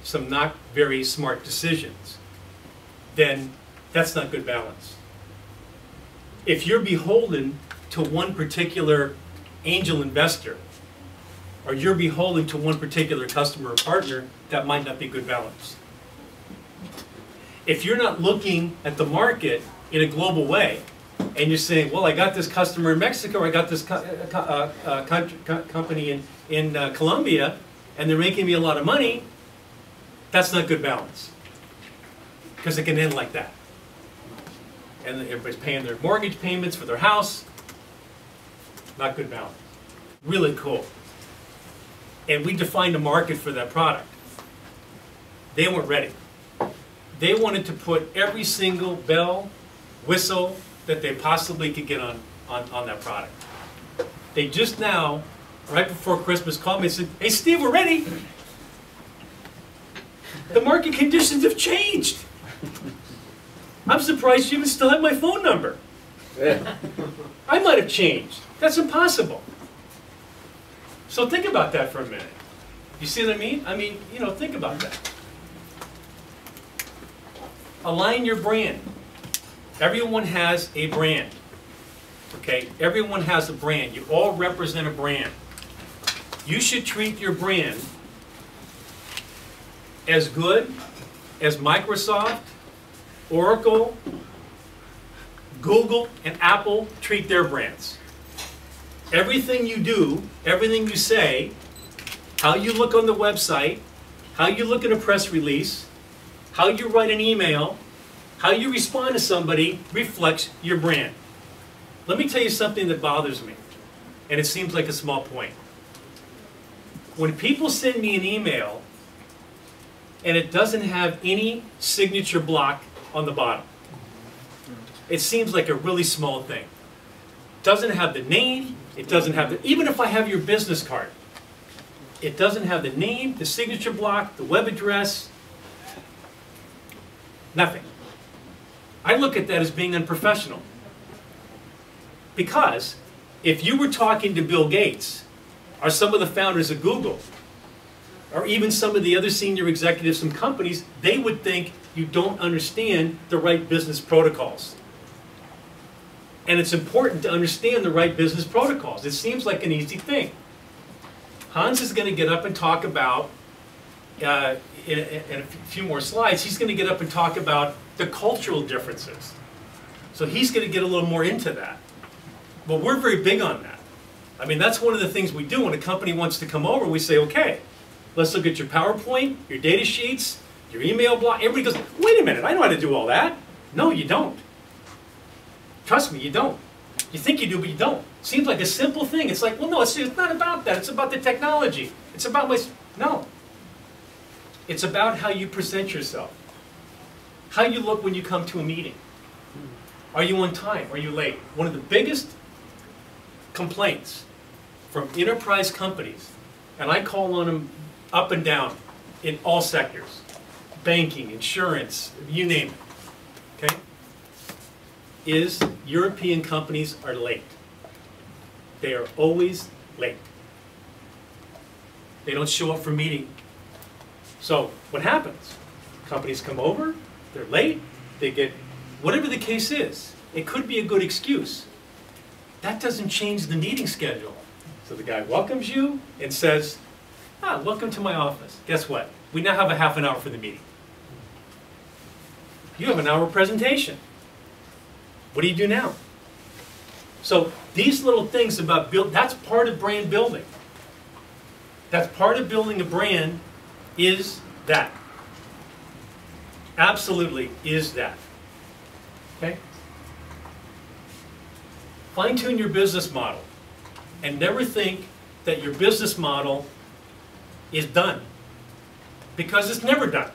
some not very smart decisions, then that's not good balance. If you're beholden to one particular angel investor, or you're beholden to one particular customer or partner, that might not be good balance. If you're not looking at the market in a global way, and you're saying, well, I got this customer in Mexico, or I got this company in Colombia, and they're making me a lot of money, that's not good balance. Because it can end like that. And everybody's paying their mortgage payments for their house. Not good balance. Really cool. And we defined a market for that product. They weren't ready. They wanted to put every single bell, whistle that they possibly could get on that product. They just now, right before Christmas, called me and said, hey Steve, we're ready. The market conditions have changed. I'm surprised you even still have my phone number. I might have changed. That's impossible. So think about that for a minute. You see what I mean? I mean, you know, think about that. Align your brand. Everyone has a brand. Okay? Everyone has a brand. You all represent a brand. You should treat your brand as good as Microsoft, Oracle, Google, and Apple treat their brands. Everything you do, everything you say, how you look on the website, how you look at a press release, how you write an email, how you respond to somebody reflects your brand. Let me tell you something that bothers me, and it seems like a small point. When people send me an email and it doesn't have any signature block on the bottom, it seems like a really small thing. It doesn't have the name, it doesn't have the, even if I have your business card, it doesn't have the name, the signature block, the web address, nothing. I look at that as being unprofessional. Because if you were talking to Bill Gates, or some of the founders of Google, or even some of the other senior executives from companies, they would think you don't understand the right business protocols. And it's important to understand the right business protocols. It seems like an easy thing. Hans is going to get up and talk about, in a few more slides, he's going to get up and talk about the cultural differences. So he's going to get a little more into that. But we're very big on that. I mean, that's one of the things we do when a company wants to come over. We say, okay, let's look at your PowerPoint, your data sheets, your email block. Everybody goes, wait a minute, I know how to do all that. No, you don't. Trust me, you don't. You think you do, but you don't. Seems like a simple thing. It's like, well, no, it's not about that. It's about the technology. It's about my... No. It's about how you present yourself. How you look when you come to a meeting. Are you on time? Are you late? One of the biggest complaints from enterprise companies, and I call on them up and down in all sectors, banking, insurance, you name it, okay, is European companies are late. They are always late. They don't show up for meeting. So what happens? Companies come over, they're late, they get, whatever the case is, it could be a good excuse. That doesn't change the meeting schedule. So the guy welcomes you and says, welcome to my office. Guess what? We now have a half an hour for the meeting. You have an hour presentation. What do you do now? So these little things about that's part of brand building. That's part of building a brand is that. Absolutely is that. Okay? Fine-tune your business model and never think that your business model is done, because it's never done.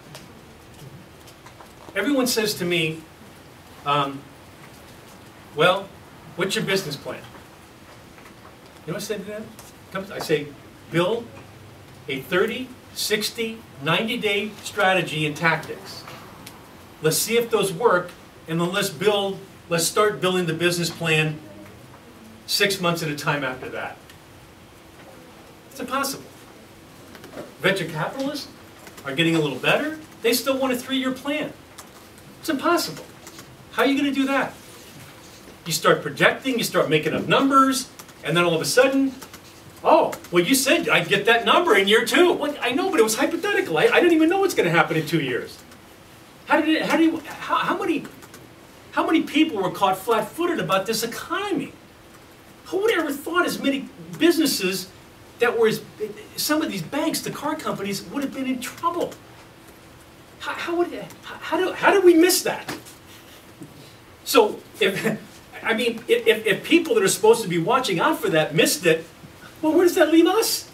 Everyone says to me, well, what's your business plan? You know what I say to them? I say, build a 30, 60, 90-day strategy and tactics. Let's see if those work, and then let's start building the business plan 6 months at a time after that. It's impossible. Venture capitalists, are getting a little better, they still want a 3-year plan. It's impossible. How are you going to do that? You start projecting, you start making up numbers, and then all of a sudden, oh, well, you said I'd get that number in year 2. Well, I know, but it was hypothetical. I didn't even know what's going to happen in 2 years. How many people were caught flat-footed about this economy? Who would ever thought as many businesses that were some of these banks, the car companies, would have been in trouble? How did we miss that? So if people that are supposed to be watching out for that missed it, well, where does that leave us?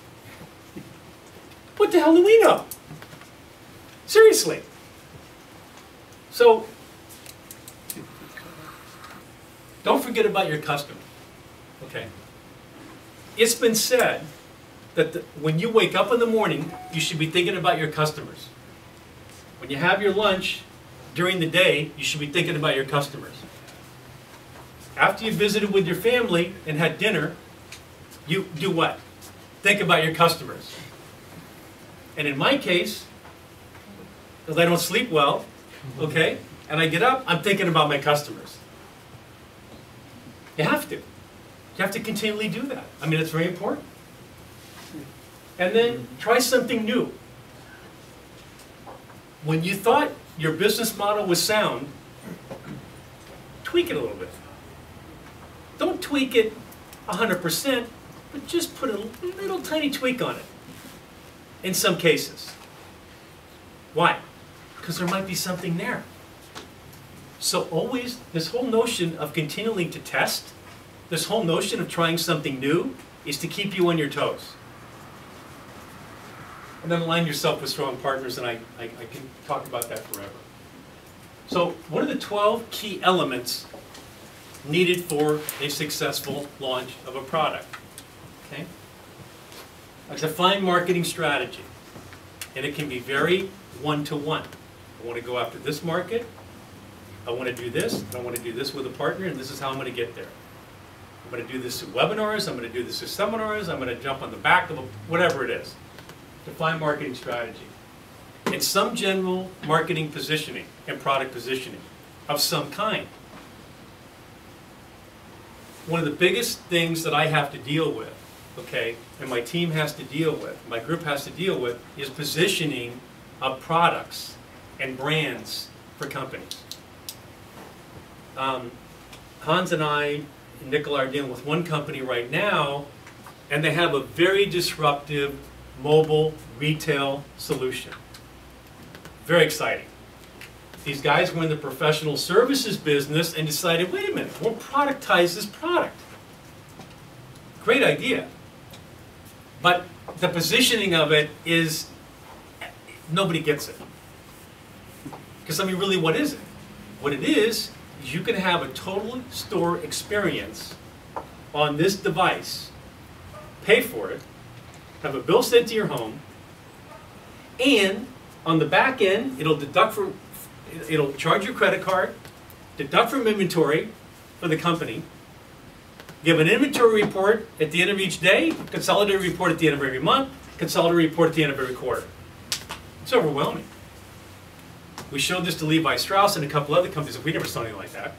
What the hell do we know? Seriously. So, don't forget about your customer, okay? It's been said that when you wake up in the morning, you should be thinking about your customers. When you have your lunch during the day, you should be thinking about your customers. After you visited with your family and had dinner, you do what? Think about your customers. And in my case, because I don't sleep well, okay, and I get up, I'm thinking about my customers. You have to. You have to continually do that. I mean, it's very important. And then try something new. When you thought your business model was sound, tweak it a little bit. Don't tweak it 100%, but just put a little tiny tweak on it in some cases. Why? Because there might be something there. So always, this whole notion of continuing to test, this whole notion of trying something new, is to keep you on your toes. And then align yourself with strong partners, and I can talk about that forever. So what are the 12 key elements needed for a successful launch of a product? Okay? A defined marketing strategy. And it can be very one-to-one. I want to go after this market, I want to do this, and I want to do this with a partner, and this is how I'm going to get there. I'm going to do this through webinars, I'm going to do this through seminars, I'm going to jump on the back of whatever it is. Define marketing strategy. It's some general marketing positioning and product positioning of some kind. One of the biggest things that I have to deal with, okay, and my team has to deal with, my group has to deal with, is positioning of products and brands for companies. Hans and I, and Nicola, are dealing with one company right now, and they have a very disruptive mobile retail solution. Very exciting. These guys were in the professional services business and decided, wait a minute, we'll productize this product. Great idea. But the positioning of it is, nobody gets it. Because I mean, really, what is it? What it is you can have a total store experience on this device, pay for it, have a bill sent to your home, and on the back end, it'll charge your credit card, deduct from inventory for the company, give an inventory report at the end of each day, consolidated report at the end of every month, consolidated report at the end of every quarter. It's overwhelming. We showed this to Levi Strauss and a couple other companies, and we never saw anything like that.